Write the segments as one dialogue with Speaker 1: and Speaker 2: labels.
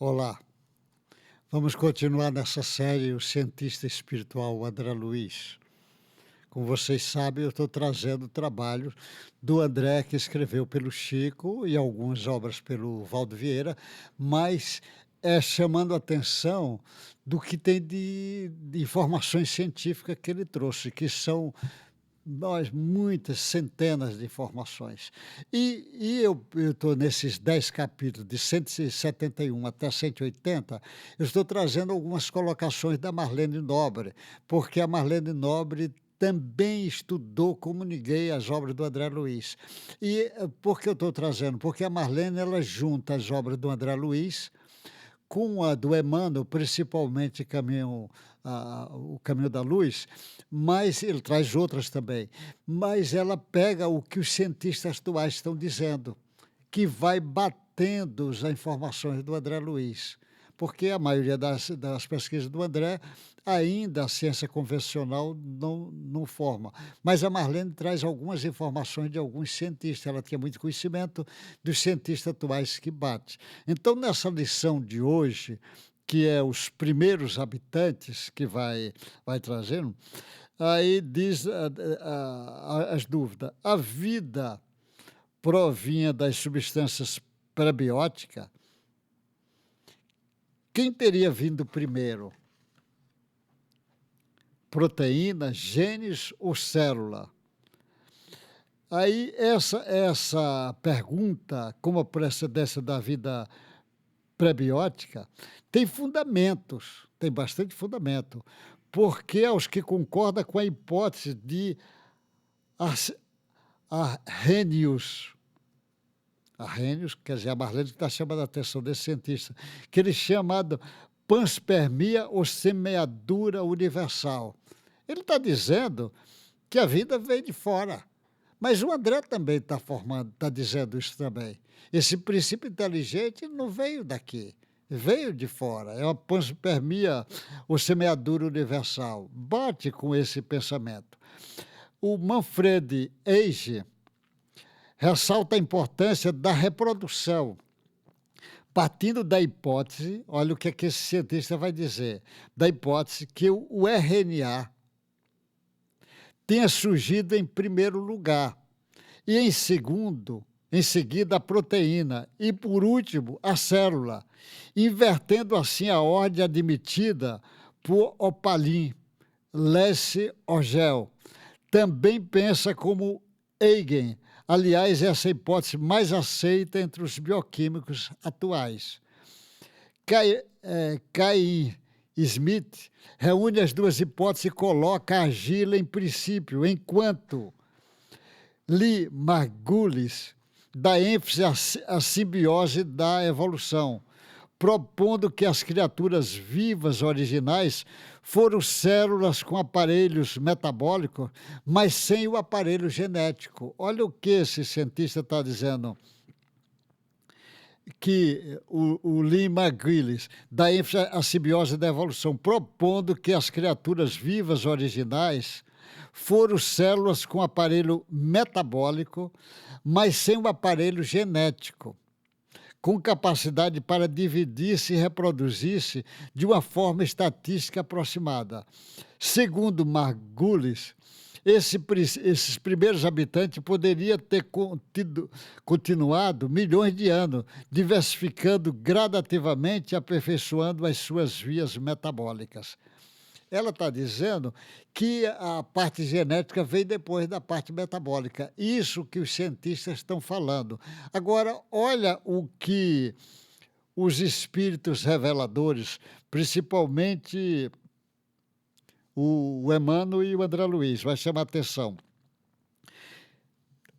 Speaker 1: Olá, vamos continuar nessa série O Cientista Espiritual André Luiz. Como vocês sabem, eu estou trazendo trabalhos do André, que escreveu pelo Chico e algumas obras pelo Valdo Vieira, mas chamando a atenção do que tem de informações científicas que ele trouxe, que são muitas centenas de informações. E eu estou nesses 10 capítulos, de 171 até 180, eu estou trazendo algumas colocações da Marlene Nobre, porque a Marlene Nobre também estudou como ninguém as obras do André Luiz. E por que eu estou trazendo? Porque a Marlene ela junta as obras do André Luiz com a do Emmanuel, principalmente o Caminho da Luz, mas ele traz outras também, mas ela pega o que os cientistas atuais estão dizendo, que vai batendo as informações do André Luiz, porque a maioria das pesquisas do André, ainda a ciência convencional não forma. Mas a Marlene traz algumas informações de alguns cientistas, ela tinha muito conhecimento dos cientistas atuais que bate. Então, nessa lição de hoje, que é os primeiros habitantes que vai trazendo, aí diz as dúvidas. A vida provinha das substâncias prebióticas. Quem teria vindo primeiro? Proteína, genes ou célula? Aí essa pergunta, como a precedência da vida prebiótica, tem fundamentos, tem bastante fundamento, porque aos que concordam com a hipótese de Arrhenius, quer dizer, a Marlene está chamando a atenção desse cientista, que ele chamado panspermia ou semeadura universal. Ele está dizendo que a vida veio de fora, mas o André também está dizendo isso também. Esse princípio inteligente não veio daqui, veio de fora, é uma panspermia ou semeadura universal. Bate com esse pensamento. O Manfred Eiche ressalta a importância da reprodução, partindo da hipótese, olha o que esse cientista vai dizer, da hipótese que o RNA tenha surgido em primeiro lugar, e em seguida a proteína, e por último a célula, invertendo assim a ordem admitida por Opalin, Lesse Ogel. Também pensa como Eigen. Aliás, essa é a hipótese mais aceita entre os bioquímicos atuais. Cain Smith reúne as duas hipóteses e coloca a argila em princípio, enquanto Lee Margulis dá ênfase à simbiose da evolução, propondo que as criaturas vivas originais foram células com aparelhos metabólicos, mas sem o aparelho genético. Olha o que esse cientista está dizendo, que o Lee McGillis dá ênfase à simbiose da evolução, propondo que as criaturas vivas originais foram células com aparelho metabólico, mas sem o aparelho genético, com capacidade para dividir-se e reproduzir-se de uma forma estatística aproximada. Segundo Margulis, esses primeiros habitantes poderiam ter continuado milhões de anos, diversificando gradativamente e aperfeiçoando as suas vias metabólicas. Ela está dizendo que a parte genética veio depois da parte metabólica. Isso que os cientistas estão falando. Agora, olha o que os espíritos reveladores, principalmente o Emmanuel e o André Luiz, vai chamar a atenção.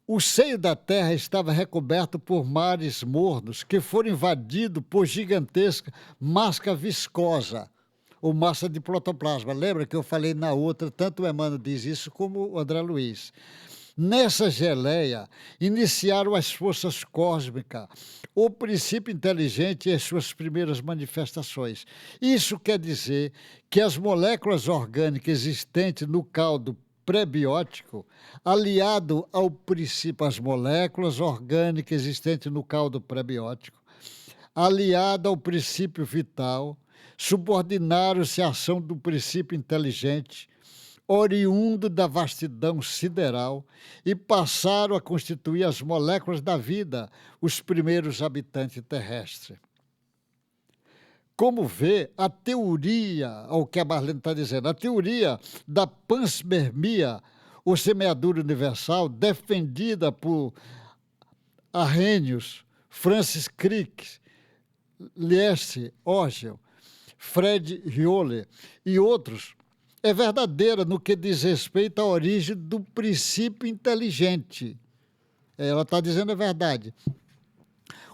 Speaker 1: O seio da Terra estava recoberto por mares mornos que foram invadidos por gigantesca massa viscosa, ou massa de protoplasma. Lembra que eu falei na outra, tanto o Emmanuel diz isso como o André Luiz. Nessa geleia, iniciaram as forças cósmicas, o princípio inteligente e as suas primeiras manifestações. Isso quer dizer que as moléculas orgânicas existentes no caldo prebiótico, aliado ao princípio, as moléculas orgânicas existentes no caldo prebiótico, aliada ao princípio vital, subordinaram-se à ação do princípio inteligente, oriundo da vastidão sideral, e passaram a constituir as moléculas da vida, os primeiros habitantes terrestres. Como vê, a teoria, ao que a Marlene está dizendo, a teoria da panspermia, ou semeadura universal, defendida por Arrhenius, Francis Crick, Liese Ogel, Fred Hoyle e outros, é verdadeira no que diz respeito à origem do princípio inteligente. Ela está dizendo a verdade.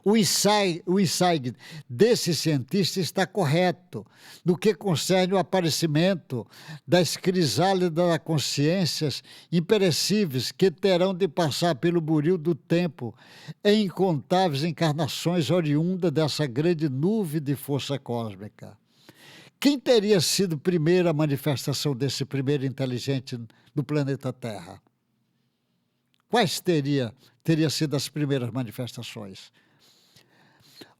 Speaker 1: O insight desse cientista está correto no que concerne o aparecimento das crisálidas das consciências imperecíveis que terão de passar pelo buril do tempo em incontáveis encarnações oriundas dessa grande nuvem de força cósmica. Quem teria sido a primeira manifestação desse primeiro inteligente no planeta Terra? Quais teria sido as primeiras manifestações?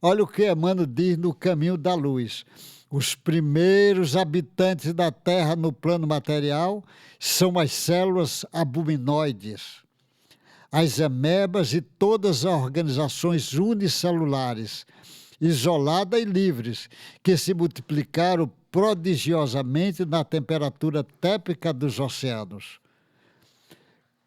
Speaker 1: Olha o que Emmanuel diz no Caminho da Luz. Os primeiros habitantes da Terra no plano material são as células albuminoides, as amebas e todas as organizações unicelulares, isoladas e livres, que se multiplicaram prodigiosamente na temperatura térmica dos oceanos.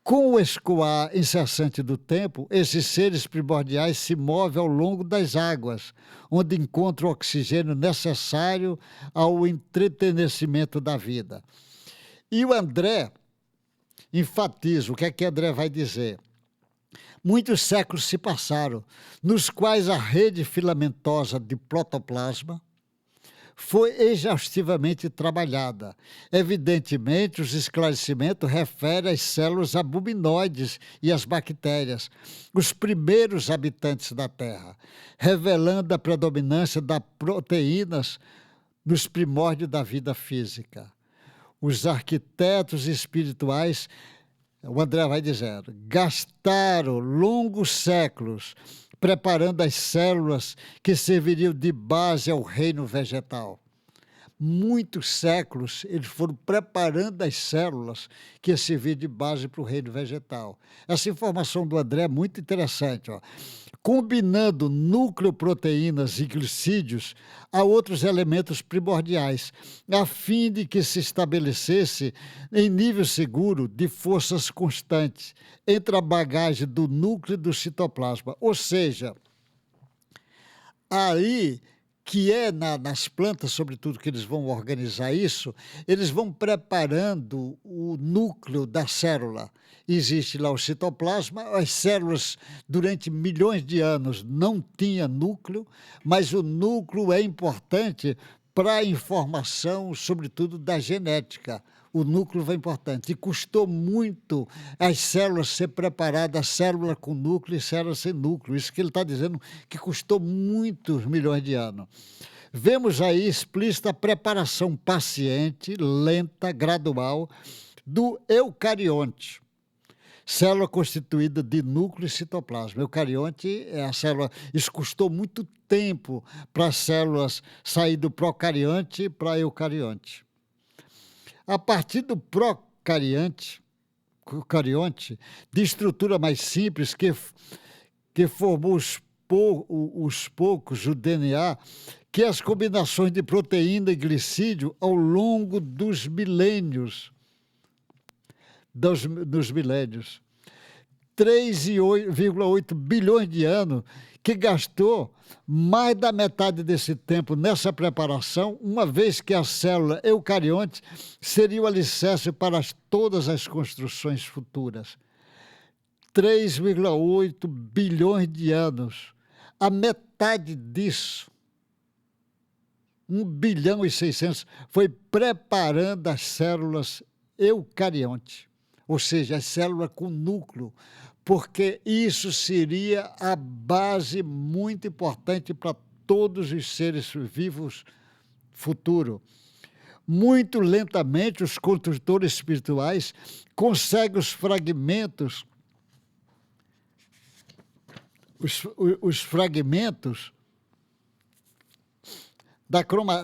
Speaker 1: Com o escoar incessante do tempo, esses seres primordiais se movem ao longo das águas, onde encontram o oxigênio necessário ao entretenimento da vida. E o André enfatiza, o que é que André vai dizer? Muitos séculos se passaram, nos quais a rede filamentosa de protoplasma foi exaustivamente trabalhada. Evidentemente, os esclarecimentos referem às células albuminoides e às bactérias, os primeiros habitantes da Terra, revelando a predominância das proteínas nos primórdios da vida física. Os arquitetos espirituais, o André vai dizendo, gastaram longos séculos preparando as células que serviriam de base ao reino vegetal. Muitos séculos eles foram preparando as células que iam servir de base para o reino vegetal. Essa informação do André é muito interessante. Ó. Combinando nucleoproteínas e glicídios a outros elementos primordiais, a fim de que se estabelecesse em nível seguro de forças constantes entre a bagagem do núcleo e do citoplasma. Ou seja, aí que é nas plantas, sobretudo, que eles vão organizar isso, eles vão preparando o núcleo da célula. Existe lá o citoplasma, as células, durante milhões de anos, não tinham núcleo, mas o núcleo é importante para a informação, sobretudo, da genética. O núcleo é importante. E custou muito as células ser preparadas, célula com núcleo e célula sem núcleo. Isso que ele está dizendo, que custou muitos milhões de anos. Vemos aí explícita a preparação paciente, lenta, gradual, do eucarionte. Célula constituída de núcleo e citoplasma. Eucarionte é a célula... Isso custou muito tempo para as células sair do procarionte para eucarionte. A partir do procarionte, de estrutura mais simples, que formou os poucos, o DNA, que as combinações de proteína e glicídio ao longo dos milênios, dos milênios. 3,8 bilhões de anos, que gastou mais da metade desse tempo nessa preparação, uma vez que a célula eucarionte seria o alicerce para todas as construções futuras. 3,8 bilhões de anos. A metade disso, 1 bilhão e 600, foi preparando as células eucarionte, ou seja, as células com núcleo, porque isso seria a base muito importante para todos os seres vivos futuro. Muito lentamente, os construtores espirituais conseguem os fragmentos,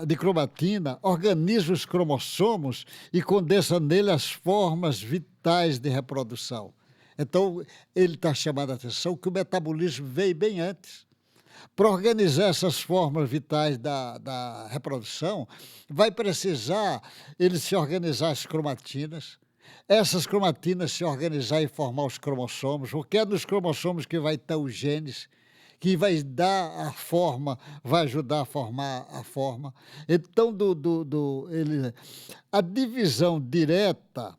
Speaker 1: de cromatina, organiza os cromossomos e condensa nele as formas vitais de reprodução. Então, ele está chamando a atenção que o metabolismo veio bem antes. Para organizar essas formas vitais da reprodução, vai precisar ele se organizar as cromatinas, essas cromatinas se organizar e formar os cromossomos, porque é nos cromossomos que vai estar os genes, que vai dar a forma, vai ajudar a formar a forma. Então, a divisão direta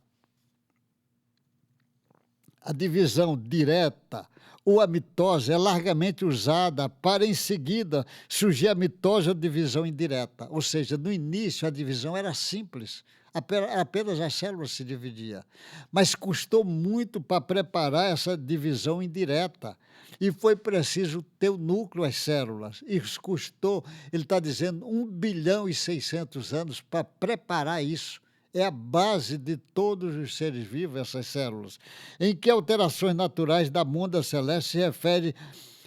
Speaker 1: ou a mitose é largamente usada para, em seguida, surgir a mitose ou divisão indireta. Ou seja, no início a divisão era simples, apenas as células se dividiam. Mas custou muito para preparar essa divisão indireta. E foi preciso ter o núcleo, as células. Isso custou, ele está dizendo, 1.600 anos para preparar isso. É a base de todos os seres vivos, essas células, em que alterações naturais da mundo celeste se refere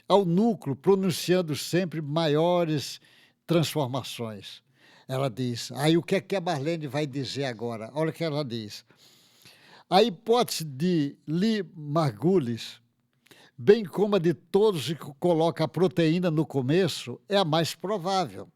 Speaker 1: ao núcleo, pronunciando sempre maiores transformações. Ela diz, aí o que é que a Marlene vai dizer agora? Olha o que ela diz. A hipótese de Lee Margulis, bem como a de todos que colocam a proteína no começo, é a mais provável.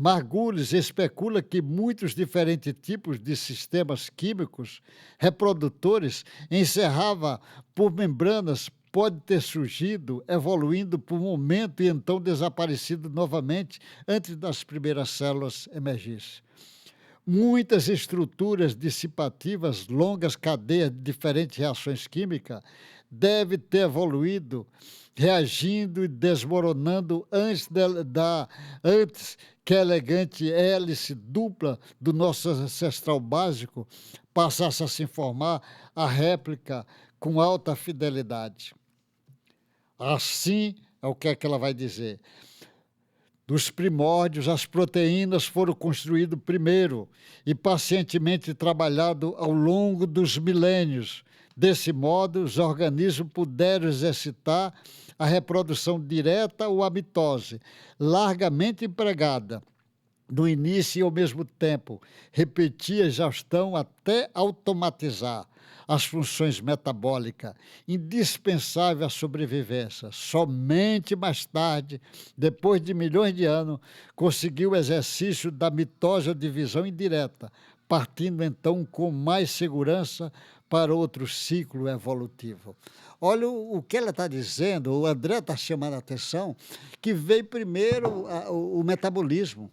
Speaker 1: Margulis especula que muitos diferentes tipos de sistemas químicos reprodutores encerrava por membranas pode ter surgido, evoluindo por um momento e então desaparecido novamente antes das primeiras células emergirem. Muitas estruturas dissipativas, longas cadeias de diferentes reações químicas, devem ter evoluído, reagindo e desmoronando antes que a elegante hélice dupla do nosso ancestral básico passasse a se formar a réplica com alta fidelidade. Assim, é o que é que ela vai dizer. Dos primórdios, as proteínas foram construídas primeiro e pacientemente trabalhado ao longo dos milênios. Desse modo, os organismos puderam exercitar a reprodução direta ou a mitose, largamente empregada. No início e ao mesmo tempo, repetia a exaustão até automatizar as funções metabólicas, indispensáveis à sobrevivência. Somente mais tarde, depois de milhões de anos, conseguiu o exercício da mitose ou divisão indireta, partindo então com mais segurança para outro ciclo evolutivo. Olha o que ela está dizendo, o André está chamando a atenção, que veio primeiro o metabolismo,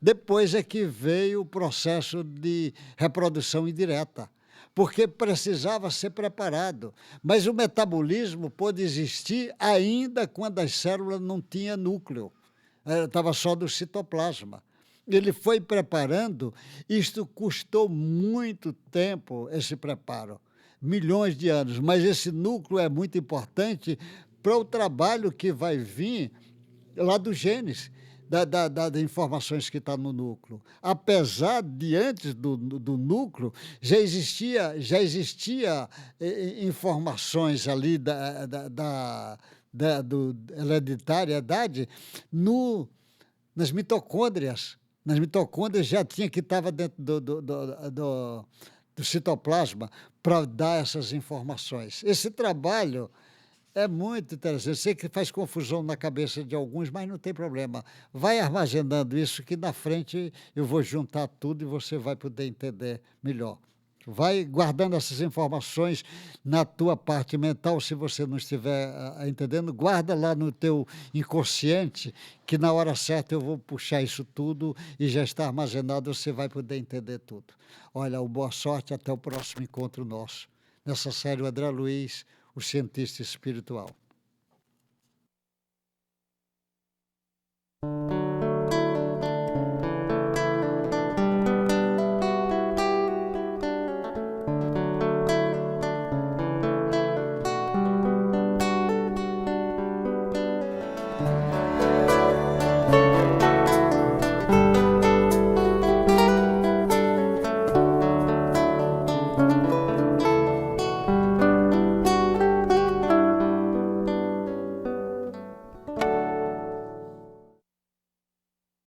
Speaker 1: depois é que veio o processo de reprodução indireta, porque precisava ser preparado. Mas o metabolismo pôde existir ainda quando as células não tinham núcleo, estava só do citoplasma. Ele foi preparando, isto custou muito tempo, esse preparo, milhões de anos, mas esse núcleo é muito importante para o trabalho que vai vir lá dos genes, das informações que estão no núcleo. Apesar de antes do núcleo, já existia informações ali do hereditariedade nas mitocôndrias. Nas mitocôndrias já tinha que estava dentro do citoplasma para dar essas informações. Esse trabalho é muito interessante. Eu sei que faz confusão na cabeça de alguns, mas não tem problema. Vai armazenando isso que na frente eu vou juntar tudo e você vai poder entender melhor. Vai guardando essas informações na tua parte mental, se você não estiver entendendo, guarda lá no teu inconsciente, que na hora certa eu vou puxar isso tudo e já está armazenado, você vai poder entender tudo. Olha, boa sorte, até o próximo encontro nosso. Nessa série, o André Luiz, o cientista espiritual.